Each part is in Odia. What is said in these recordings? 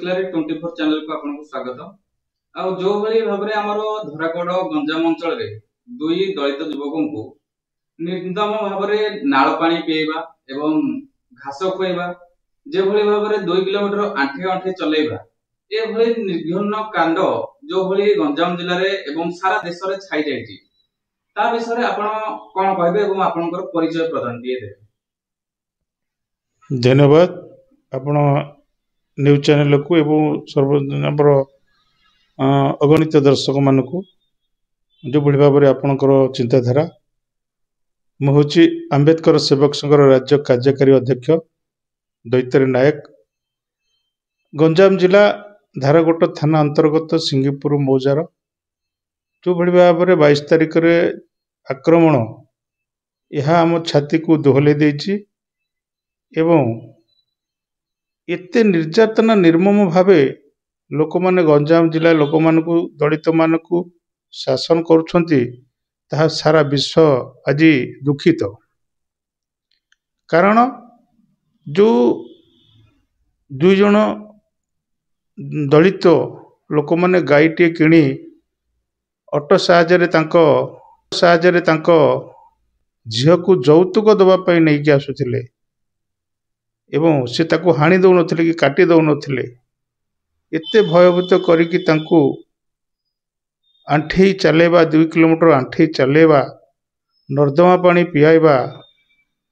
डिक्लेयर 24 चैनल को आपको स्वागत। आ जो भली भाबरे हमर धराकोड गंजाम अंचल रे दुई दलित युवकों को निर्दम भाबरे नाळ पानी पिएबा एवं घास खुएबा जे भली भाबरे 2 किलोमीटर आंठे आंठे चलेबा ए भली निर्घृण्य कांड जो भली गंजाम जिल्ला रे एवं सारा देश रे छाई जायछि ता विषय रे आपण कोन कहबे एवं आपनकर परिचय प्रदान दिए दे। धन्यवाद आपण न्यूज चैनल को एवं सर्वर अगणित दर्शक मान जो भाई भाव में आपणकर चिंताधारा मुझे आंबेडकर सेवक संघ राज्य कार्यकारी अध्यक्ष दैतरी नायक गंजाम जिला धारागोट थाना अंतर्गत सिंगीपुर मौजार जो भाई भाव में 22 तारिख में आक्रमण यह आम छाती को दोहले देछि एवं एते निर्यातना निर्मम भावे लोक माने गंजाम जिला लोक मानकु दलित मानकु शासन करुछंती ताहा सारा विश्व आज दुखित। कारण जो दुई जन दलित लोक माने गाईटे किणी ऑटो साहाय्य तांको झील को यौतुक दबा पई नहीं कि आसुथिले एवं से ताको हानि दौ नथिले कि काटी दौ नथिले एते भयभूत करिकि तांको आंठे चलेबा 2 किलोमीटर आंठे चलेबा नर्दमा पानी पियाइबा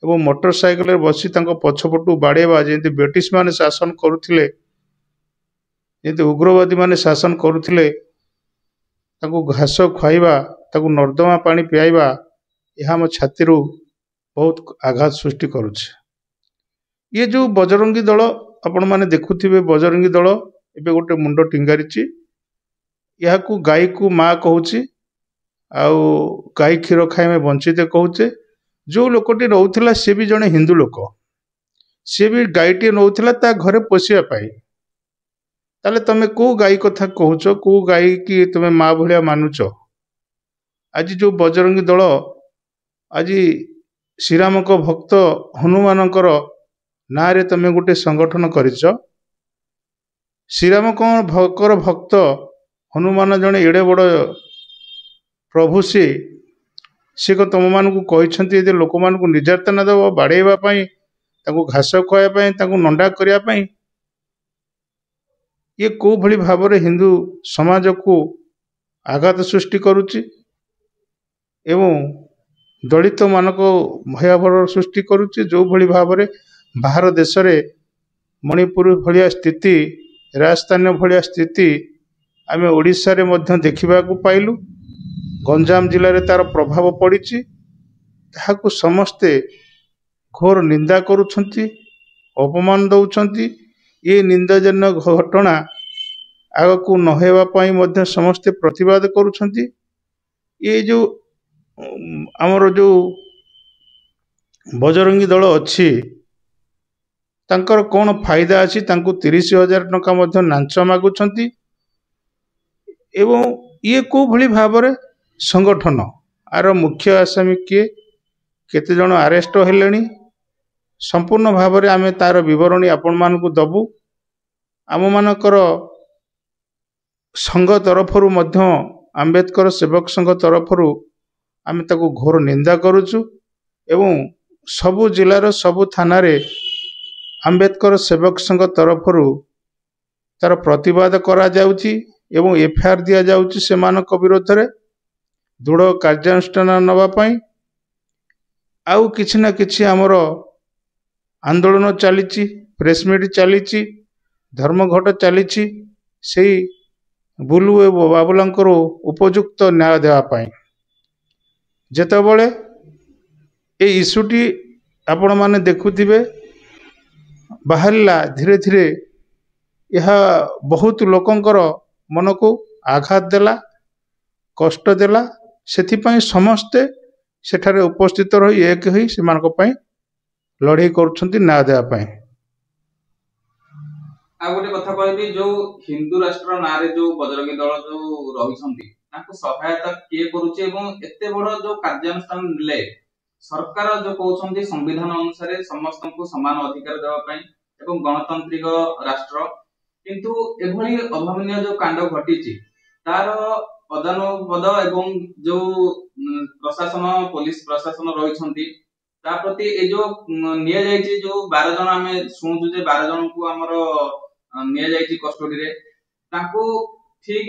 एवं मोटरसाइकल रे बसी तांको पछपटू बाड़ेबा जेंति ब्रिटिश माने शासन करुथिले जेंति उग्रवादी माने शासन करुथिले तांको घास खुआइबा तांको नर्दमा पानी पियाइबा यह हम छाती बहुत आघात सृष्टि करुछे। ये जो बजरंगी दल आपण माने देखुथिबे बजरंगी दल एबे गोटे मुंड टिंगारिची या को गाई को माँ कहूची आउ गाई क्षीर खाई में वंचित कहूचे जो लोकटी रोला सी भी जड़े हिंदू लोक सी भी गाईटे नौला ता घरे पोषिया पाई ताले तमे को गाई कथा कहूच को गाई की तुम्हें माँ भाया मानुच। आज जो बजरंगी दल आज श्रीराम को भक्त हनुमानकर ना रे तमे गोटे संगठन करिच श्रीराम कौन भक्त हनुमान जड़े एड़े बड़ प्रभु सी को तुम मान को लोक मान निर्यातना दब बाड़ेवाई घास खुआवाई नंडा करने ये को भली भाव में हिंदू समाज को आघात सृष्टि करुच्ची एवं दलित मानक भयावह सृष्टि करुच्ची जो भली भाव में बाहर देश रे मणिपुर भलिया स्थिति राजस्थान भलिया स्थिति आमे ओडिशा रे मध्य देखिबा को पाइलु गंजाम जिले रे तार प्रभाव पड़िछि ताहाकु समस्ते घोर निंदा करुछंती अपमान दउछंती ये निंदाजन्य घटना आगकु नहेबा पई मध्य समस्ते प्रतिवाद करुछंती। ये जो हमर जो बजरंगी दल अछि तांकर कौन फायदा अच्छी 30,000 टंका मध्य नांच मागुछंती एवं ये को भली भाव में संगठन आर मुख्य आसामी किए केते जन अरेस्ट हेलेनी संपूर्ण भाव में आमे तार विवरणी आपण मान को दबु आम मानकर संघ तरफरु मध्य आंबेडकर सेवक संघ तरफरु आमे ताको घोर निंदा करुचु एवं सबु जिलार सबु थाना रे आंबेडकर सेवक संघ तरफरु तार प्रतिवाद करा जाउची एवं एफआईआर दिया जाउची सेमानक विरोध रे दृढ़ कार्यानुष्ठान नवा पई आउ किछि ना किछि हमर आंदोलन चलीची प्रेसमिट चलीची धर्मघट चलीची सेही बुलु ए बाबुलांकर उपयुक्त न्याय देवा पई जेतेबेले ए इश्यूटी आपण माने देखुथिबे बाहरला धीरे धीरे यह बहुत लोकंकर मन को आघात देला कष्ट देला सेथिपई समस्ते सेठारे उपस्थित रही एक ही सेमानक पई लड़ाई करुछंती ना देवा पई। आ गोटे कथा कहबी जो हिंदू राष्ट्र ना रे जो बजरंगी दल जो रहिसंती ताको सहायता के करूचे एवं एते बड़ जो कार्यानुष्ठान ले सरकार जो कहउछंती संविधान अनुसार समस्त को समान अधिकार देवा पई एवं गणतांत्रिक राष्ट्र କିନ୍ତୁ ଏଭଳି ଅଭାବନୀୟ ଯୋଉ କାଣ୍ଡ ଘଟିଛି ତାର ପଦାନୁପଦ ଏବଂ ଯୋଉ ପ୍ରଶାସନ ପୋଲିସ ପ୍ରଶାସନ ରହିଛନ୍ତି ତା ପ୍ରତି ଏଇ ଯୋଉ ନିଆଯାଇଛି ଯୋଉ 12 ଜଣ ଆମେ ଶୁଣୁଛୁ ଯେ 12 ଜଣଙ୍କୁ ଆମର ନିଆଯାଇଛି କଷ୍ଟଡିରେ ତାଙ୍କୁ ଠିକ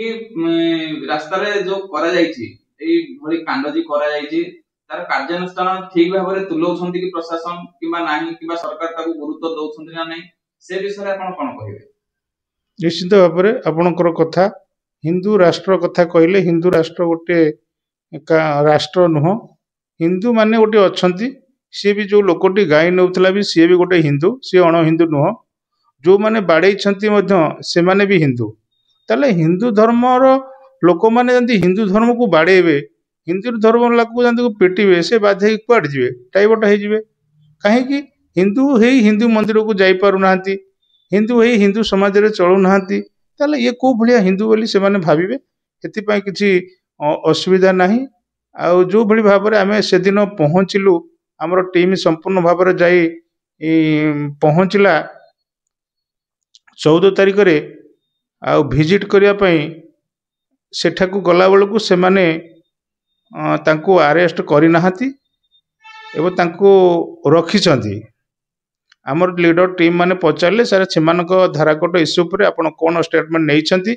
ରାସ୍ତାରେ ଯୋଉ କରାଯାଇଛି ଏଇଭଳି କାଣ୍ଡ ଯୋଉ କରାଯାଇଛି ତାର କାର୍ଯ୍ୟାନୁଷ୍ଠାନ ଠିକ ଭାବରେ ତୁଲଉଛନ୍ତି କି ପ୍ରଶାସନ କିମ୍ବା ନାହିଁ କିମ୍ବା ସରକାର ତାକୁ ଗୁରୁତ୍ୱ ଦଉଛନ୍ତି ନା ନାହିଁ ସେ ବିଷୟରେ ଆପଣ କଣ କହିବେ? ନିଶ୍ଚିତ ଭାବରେ ଆପଣଙ୍କର କଥା। ହିନ୍ଦୁ ରାଷ୍ଟ୍ର କଥା କହିଲେ ହିନ୍ଦୁ ରାଷ୍ଟ୍ର ଗୋଟେ ରାଷ୍ଟ୍ର ନୁହଁ। ହିନ୍ଦୁ ମାନେ ଗୋଟେ ଅଛନ୍ତି, ସିଏ ବି ଯୋଉ ଲୋକଟି ଗାଈ ନେଉଥିଲା ବି ସିଏ ବି ଗୋଟେ ହିନ୍ଦୁ, ସିଏ ଅଣ ହିନ୍ଦୁ ନୁହଁ। ଯୋଉମାନେ ବାଡେଇଛନ୍ତି ମଧ୍ୟ ସେମାନେ ବି ହିନ୍ଦୁ। ତାହେଲେ ହିନ୍ଦୁ ଧର୍ମର ଲୋକମାନେ ଯଦି ହିନ୍ଦୁ ଧର୍ମକୁ ବାଡେଇବେ, ହିନ୍ଦୁ ଧର୍ମ ଲୋକକୁ ଯଦି ପିଟିବେ, ସେ ବାଧ୍ୟ ହେଇକି କୁଆଡେ ଯିବେ? ଡାଇଭର୍ଟ ହେଇଯିବେ। କାହିଁକି? ହିନ୍ଦୁ ହେଇ ହିନ୍ଦୁ ମନ୍ଦିରକୁ ଯାଇପାରୁନାହାନ୍ତି, ହିନ୍ଦୁ ହେଇ ହିନ୍ଦୁ ସମାଜରେ ଚଳୁନାହାନ୍ତି, ତାହେଲେ ଇଏ କୋଉ ଭଳିଆ ହିନ୍ଦୁ ବୋଲି ସେମାନେ ଭାବିବେ। ସେଥିପାଇଁ କିଛି ଅସୁବିଧା ନାହିଁ। ଆଉ ଯୋଉଭଳି ଭାବରେ ଆମେ ସେଦିନ ପହଞ୍ଚିଲୁ, ଆମର ଟିମ୍ ସମ୍ପୂର୍ଣ୍ଣ ଭାବରେ ଯାଇ ପହଞ୍ଚିଲା 14 ତାରିଖରେ। ଆଉ ଭିଜିଟ୍ କରିବା ପାଇଁ ସେଠାକୁ ଗଲାବେଳକୁ ସେମାନେ ତାଙ୍କୁ ଆରେଷ୍ଟ କରିନାହାନ୍ତି ଏବଂ ତାଙ୍କୁ ରଖିଛନ୍ତି। ଆମର ଲିଡର ଟିମ୍ ମାନେ ପଚାରିଲେ ସାର୍ ସେମାନଙ୍କ ଧାରାକୋଟ ଇସ୍ୟୁ ଉପରେ ଆପଣ କ'ଣ ଷ୍ଟେଟମେଣ୍ଟ ନେଇଛନ୍ତି?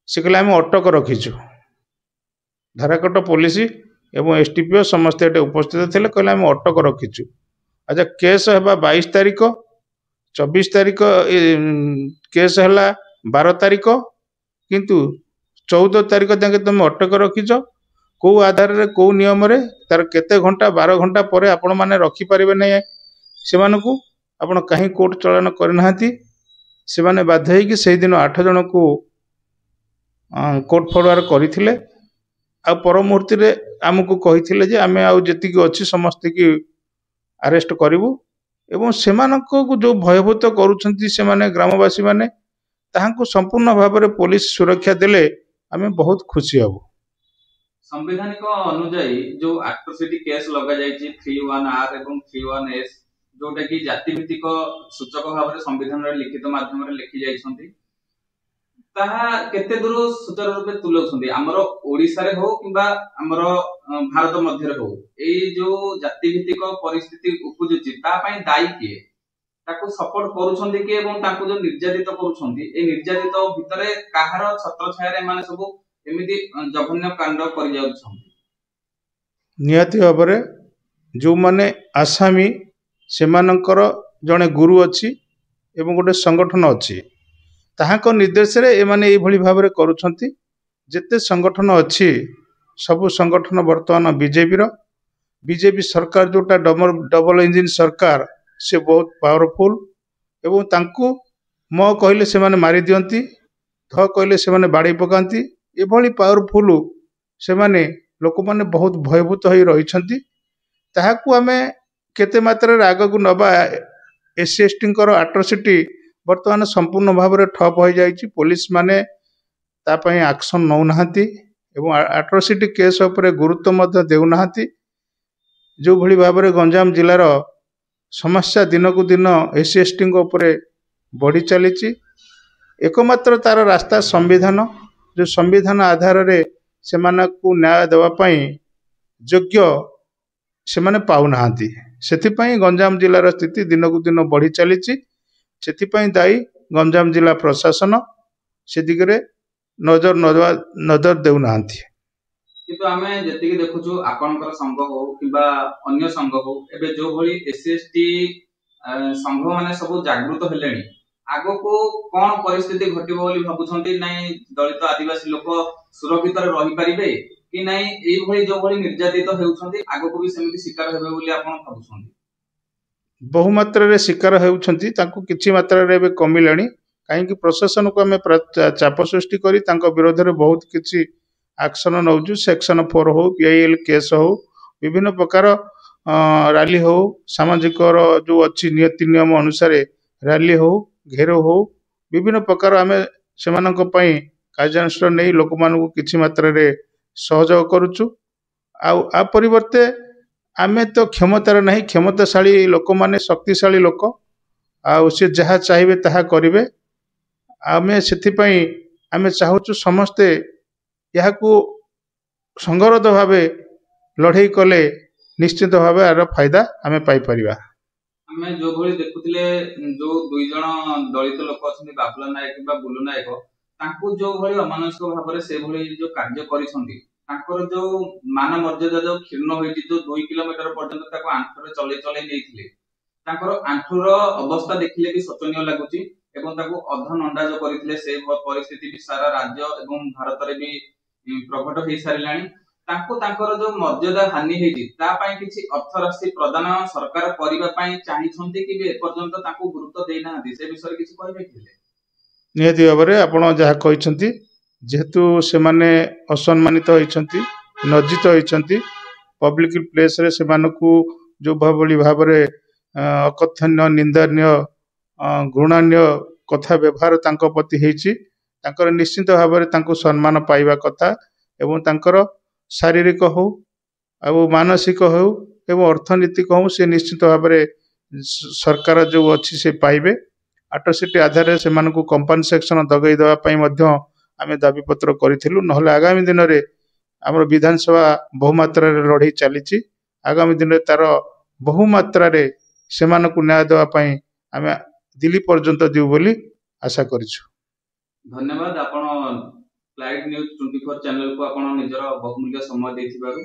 ସେ କହିଲେ ଆମେ ଅଟକ ରଖିଛୁ। ଧାରାକୋଟ ପୋଲିସ ଏବଂ ଏସଟିପିଓ ସମସ୍ତେ ଏଠି ଉପସ୍ଥିତ ଥିଲେ, କହିଲେ ଆମେ ଅଟକ ରଖିଛୁ। ଆଚ୍ଛା, କେସ୍ ହେବା 22 ତାରିଖ, 24 ତାରିଖ କେସ୍ ହେଲା 12 ତାରିଖ, କିନ୍ତୁ 14 ତାରିଖ ଯାକେ ତୁମେ ଅଟକ ରଖିଛ। କୋଉ ଆଧାରରେ କୋଉ ନିୟମରେ? ତାର କେତେ ଘଣ୍ଟା? 12 ଘଣ୍ଟା ପରେ ଆପଣମାନେ ରଖିପାରିବେ ନାହିଁ ସେମାନଙ୍କୁ। ଆପଣ କାହିଁ କୋର୍ଟ ଚାଳନ କରିନାହାନ୍ତି? ସେମାନେ ବାଧ୍ୟ ହେଇକି ସେଇଦିନ 8 ଜଣକୁ କୋର୍ଟ ଫରୱାର୍ଡ କରିଥିଲେ। ଆଉ ପର ମୁହୂର୍ତ୍ତରେ ଆମକୁ କହିଥିଲେ ଯେ ଆମେ ଆଉ ଯେତିକି ଅଛି ସମସ୍ତଙ୍କୁ ଆରେଷ୍ଟ କରିବୁ। ଏବଂ ସେମାନଙ୍କୁ ଯୋଉ ଭୟଭୀତ କରୁଛନ୍ତି ସେମାନେ ଗ୍ରାମବାସୀ ମାନେ, ତାହାଙ୍କୁ ସମ୍ପୂର୍ଣ୍ଣ ଭାବରେ ପୋଲିସ ସୁରକ୍ଷା ଦେଲେ ଆମେ ବହୁତ ଖୁସି ହବୁ। ସାମ୍ବିଧାନିକ ଅନୁଯାୟୀ ଯୋଉ ଆଟ୍ରୋସିଟି କେସ୍ ଲଗାଯାଇଛି 31R ଏବଂ 31S, ଯୋଉଟା କି ଜାତି ଭିତ୍ତିକ ସୂଚକ ଭାବରେ ସମ୍ବିଧାନରେ ଲିଖିତ ମାଧ୍ୟମରେ ଲେଖି ଯାଇଛନ୍ତି, ତାହା କେତେ ଦୂର ସୁଚାରୁ ରୂପେ ତୁଲାଉଛନ୍ତି? ଆମର ଓଡିଶାରେ ହଉ କିମ୍ବା ଆମର ଭାରତ ମଧ୍ୟରେ ହଉ, ଏଇ ଯୋଉ ଜାତି ଭିତ୍ତିକ ପରିସ୍ଥିତି ଉପୁଜୁଛି ତା ପାଇଁ ଦାୟୀ କିଏ? ତାକୁ ସପୋର୍ଟ କରୁଛନ୍ତି କି? ଏବଂ ତାଙ୍କୁ ଯୋଉ ନିର୍ଯାତିତ କରୁଛନ୍ତି, এই ନିର୍ଯାତିତ ଭିତରେ କାହାର ଛତ୍ରଛାୟାରେ ଏମାନେ ସବୁ ଏମିତି ଜଘନ୍ୟ କାଣ୍ଡ କରି ଯାଉଛନ୍ତି? ନିହାତି ଭାବରେ ଯୋଉମାନେ ଆସାମୀ, ସେମାନଙ୍କର ଜଣେ ଗୁରୁ ଅଛି ଏବଂ ଗୋଟେ ସଂଗଠନ ଅଛି, ତାହାଙ୍କ ନିର୍ଦ୍ଦେଶରେ ଏମାନେ ଏଇଭଳି ଭାବରେ କରୁଛନ୍ତି। ଯେତେ ସଂଗଠନ ଅଛି ସବୁ ସଂଗଠନ ବର୍ତ୍ତମାନ ବିଜେପି ସରକାର ଯୋଉଟା ଡବଲ ଇଞ୍ଜିନ ସରକାର, ସେ ବହୁତ ପାୱାରଫୁଲ ଏବଂ ତାଙ୍କୁ ମ କହିଲେ ସେମାନେ ମାରି ଦିଅନ୍ତି, ଧ କହିଲେ ସେମାନେ ବାଡ଼େଇ ପକାନ୍ତି। ଏଭଳି ପାୱାରଫୁଲ ସେମାନେ, ଲୋକମାନେ ବହୁତ ଭୟଭୀତ ହୋଇ ରହିଛନ୍ତି। ତାହାକୁ ଆମେ କେତେ ମାତ୍ରାରେ ଆଗକୁ ନେବା? ଏସସି ଏସଟିଙ୍କର ଆଟ୍ରୋସିଟି ବର୍ତ୍ତମାନ ସମ୍ପୂର୍ଣ୍ଣ ଭାବରେ ଠପ ହୋଇଯାଇଛି। ପୋଲିସ ମାନେ ତା ପାଇଁ ଆକ୍ସନ ନେଉନାହାନ୍ତି ଏବଂ ଆଟ୍ରୋସିଟି କେସ୍ ଉପରେ ଗୁରୁତ୍ୱ ମଧ୍ୟ ଦେଉନାହାନ୍ତି। ଯୋଉଭଳି ଭାବରେ ଗଞ୍ଜାମ ଜିଲ୍ଲାର ସମସ୍ୟା ଦିନକୁ ଦିନ ଏସସି ଏସଟିଙ୍କ ଉପରେ ବଢ଼ି ଚାଲିଛି। ଏକମାତ୍ର ତାର ରାସ୍ତା ସମ୍ବିଧାନ। ଯେଉଁ ସମ୍ବିଧାନ ଆଧାରରେ ସେମାନଙ୍କୁ ନ୍ୟାୟ ଦେବା ପାଇଁ ଯୋଗ୍ୟ ସେମାନେ ପାଉନାହାନ୍ତି। ସେଥିପାଇଁ ଗଞ୍ଜାମ ଜିଲ୍ଲାର ସ୍ଥିତି ଦିନକୁ ଦିନ ବଢ଼ି ଚାଲିଛି। ସେଥିପାଇଁ ଦାୟୀ ଗଞ୍ଜାମ ଜିଲ୍ଲା ପ୍ରଶାସନ, ସେ ଦିଗରେ ନଜର ଦେଉନାହାନ୍ତି। କିନ୍ତୁ ଆମେ ଯେତିକି ଦେଖୁଛୁ ଆପଣଙ୍କର ସଂଘ ହଉ କିମ୍ବା ଅନ୍ୟ ସଂଘ ହଉ, ଏବେ ଯୋଉ ଭଳି ଏସସି ଏସଟି ସଂଘ ମାନେ ସବୁ ଜାଗୃତ ହେଲେଣି, ଆଗକୁ କଣ ପରିସ୍ଥିତି ଘଟିବ ବୋଲି ଭାବୁଛନ୍ତି? ନାଇଁ ଦଳିତ ଆଦିବାସୀ ଲୋକ ସୁରକ୍ଷିତରେ ରହିପାରିବେ କି ନାଇଁ? ଏଇଭଳି ଯୋଉ ଭଳି ନିର୍ଯାତିତ ହେଉଛନ୍ତି ଆଗକୁ ବି ସେମିତି ଶିକାର ହେବେ ବୋଲି ଆପଣ ଭାବୁଛନ୍ତି? ବହୁ ମାତ୍ରାରେ ଶିକାର ହେଉଛନ୍ତି, ତାଙ୍କୁ କିଛି ମାତ୍ରାରେ ଏବେ କମିଲାଣି। କାହିଁକି? ପ୍ରଶାସନକୁ ଆମେ ଚାପ ସୃଷ୍ଟି କରି ତାଙ୍କ ବିରୋଧରେ ବହୁତ କିଛି ଆକ୍ସନ ନେଉଛୁ। ସେକ୍ସନ 4 ହଉ, ପିଆଇଏଲ କେସ୍ ହଉ, ବିଭିନ୍ନ ପ୍ରକାର ରାଲି ହଉ, ସାମାଜିକର ଯୋଉ ଅଛି ନୀତି ନିୟମ ଅନୁସାରେ ରାଲି ହଉ, ଘେରାଉ ହଉ, ବିଭିନ୍ନ ପ୍ରକାର ଆମେ ସେମାନଙ୍କ ପାଇଁ କାର୍ଯ୍ୟାନୁଷ୍ଠାନ ନେଇ ଲୋକମାନଙ୍କୁ କିଛି ମାତ୍ରାରେ ସହଯୋଗ କରୁଛୁ। ଆଉ ଆ ପରିବର୍ତ୍ତେ ଆମେ ତ କ୍ଷମତାରେ ନାହିଁ, କ୍ଷମତାଶାଳୀ ଲୋକମାନେ ଶକ୍ତିଶାଳୀ ଲୋକ, ଆଉ ସେ ଯାହା ଚାହିଁବେ ତାହା କରିବେ। ଆମେ ସେଥିପାଇଁ ଆମେ ଚାହୁଁଛୁ ସମସ୍ତେ ଏହାକୁ ସଂଗରୋଧ ଭାବେ ଲଢ଼େଇ କଲେ ନିଶ୍ଚିତ ଭାବେ ଏହାର ଫାଇଦା ଆମେ ପାଇପାରିବା। ଆମେ ଯୋଉ ଭଳି ଦେଖୁଥିଲେ ଯୋଉ ଦୁଇ ଜଣ ଦଳିତ ଲୋକ ଅଛନ୍ତି ବାବୁଲା ନାୟକ ବା ବୁଲୁ ନାୟକ, ତାଙ୍କୁ ଯୋଉ ଭଳି ଅମାନୁଷିକ ଭାବରେ ସେଭଳି ଯୋଉ କାର୍ଯ୍ୟ କରିଛନ୍ତି, ତାଙ୍କର ଯୋଉ ମାନ ମର୍ଯ୍ୟାଦା ଯୋଉ କ୍ଷୁର୍ଣ୍ଣ ହୋଇଛି, ଯୋଉ 2 କିଲୋମିଟର ପର୍ଯ୍ୟନ୍ତ ତାକୁ ଆଣ୍ଠୁରେ ଚଲେଇ ଚଲେଇ ନେଇଥିଲେ, ତାଙ୍କର ଆଣ୍ଠୁର ଅବସ୍ଥା ଦେଖିଲେ ବି ଶୋଚନୀୟ ଲାଗୁଛି ଏବଂ ତାକୁ ଅଧନଣ୍ଡା ଯୋଉ କରିଥିଲେ ସେ ପରିସ୍ଥିତି ବି ସାରା ରାଜ୍ୟ ଏବଂ ଭାରତରେ ବି ପ୍ରକଟ ହେଇସାରିଲାଣି। ତାଙ୍କୁ ତାଙ୍କର ଯୋଉ ମର୍ଯ୍ୟାଦା ହାନି ହେଇଛି ତା ପାଇଁ କିଛି ଅର୍ଥ ରାଶି ପ୍ରଦାନ ସରକାର କରିବା ପାଇଁ ଚାହିଁଛନ୍ତି କି ଏପର୍ଯ୍ୟନ୍ତ ତାଙ୍କୁ ଗୁରୁତ୍ୱ ଦେଇନାହାନ୍ତି, ସେ ବିଷୟରେ କିଛି କହିବେ କି? ନିହାତି ଭାବରେ ଆପଣ ଯାହା କହିଛନ୍ତି, ଯେହେତୁ ସେମାନେ ଅସମ୍ମାନିତ ହୋଇଛନ୍ତି, ଲଜ୍ଜିତ ହୋଇଛନ୍ତି, ପବ୍ଲିକ ପ୍ଲେସରେ ସେମାନଙ୍କୁ ଯେଉଁ ଭଳି ଭାବରେ ଅକଥନୀୟ ନିନ୍ଦନୀୟ ଘୃଣାନୀୟ କଥା ବ୍ୟବହାର ତାଙ୍କ ପ୍ରତି ହେଇଛି, ତାଙ୍କର ନିଶ୍ଚିତ ଭାବରେ ତାଙ୍କୁ ସମ୍ମାନ ପାଇବା କଥା ଏବଂ ତାଙ୍କର ଶାରୀରିକ ହଉ ଆଉ ମାନସିକ ହଉ ଏବଂ ଅର୍ଥନୀତିକ ହଉ ସେ ନିଶ୍ଚିତ ଭାବରେ ସରକାର ଯେଉଁ ଅଛି ସେ ପାଇବେ। ଆଟ୍ରୋସିଟି ଆଧାରରେ ସେମାନଙ୍କୁ କମ୍ପନସେସନ ଯୋଗାଇ ଦେବା ପାଇଁ ମଧ୍ୟ ଆମେ ଦାବିପତ୍ର କରିଥିଲୁ। ନହେଲେ ଆଗାମୀ ଦିନରେ ଆମର ବିଧାନସଭା ବହୁମାତ୍ରାରେ ଲଢ଼େଇ ଚାଲିଛି, ଆଗାମୀ ଦିନରେ ତାର ବହୁମାତ୍ରାରେ ସେମାନଙ୍କୁ ନ୍ୟାୟ ଦେବା ପାଇଁ ଆମେ ଦିଲ୍ଲୀ ପର୍ଯ୍ୟନ୍ତ ଯିବୁ ବୋଲି ଆଶା କରିଛୁ। ଧନ୍ୟବାଦ, ଆପଣ ଫ୍ଲାଇଟ୍ ନ୍ୟୁଜ୍ 24 ଚ୍ୟାନେଲକୁ ଆପଣ ନିଜର ବହୁମୂଲ୍ୟ ସମୟ ଦେଇଥିବାରୁ।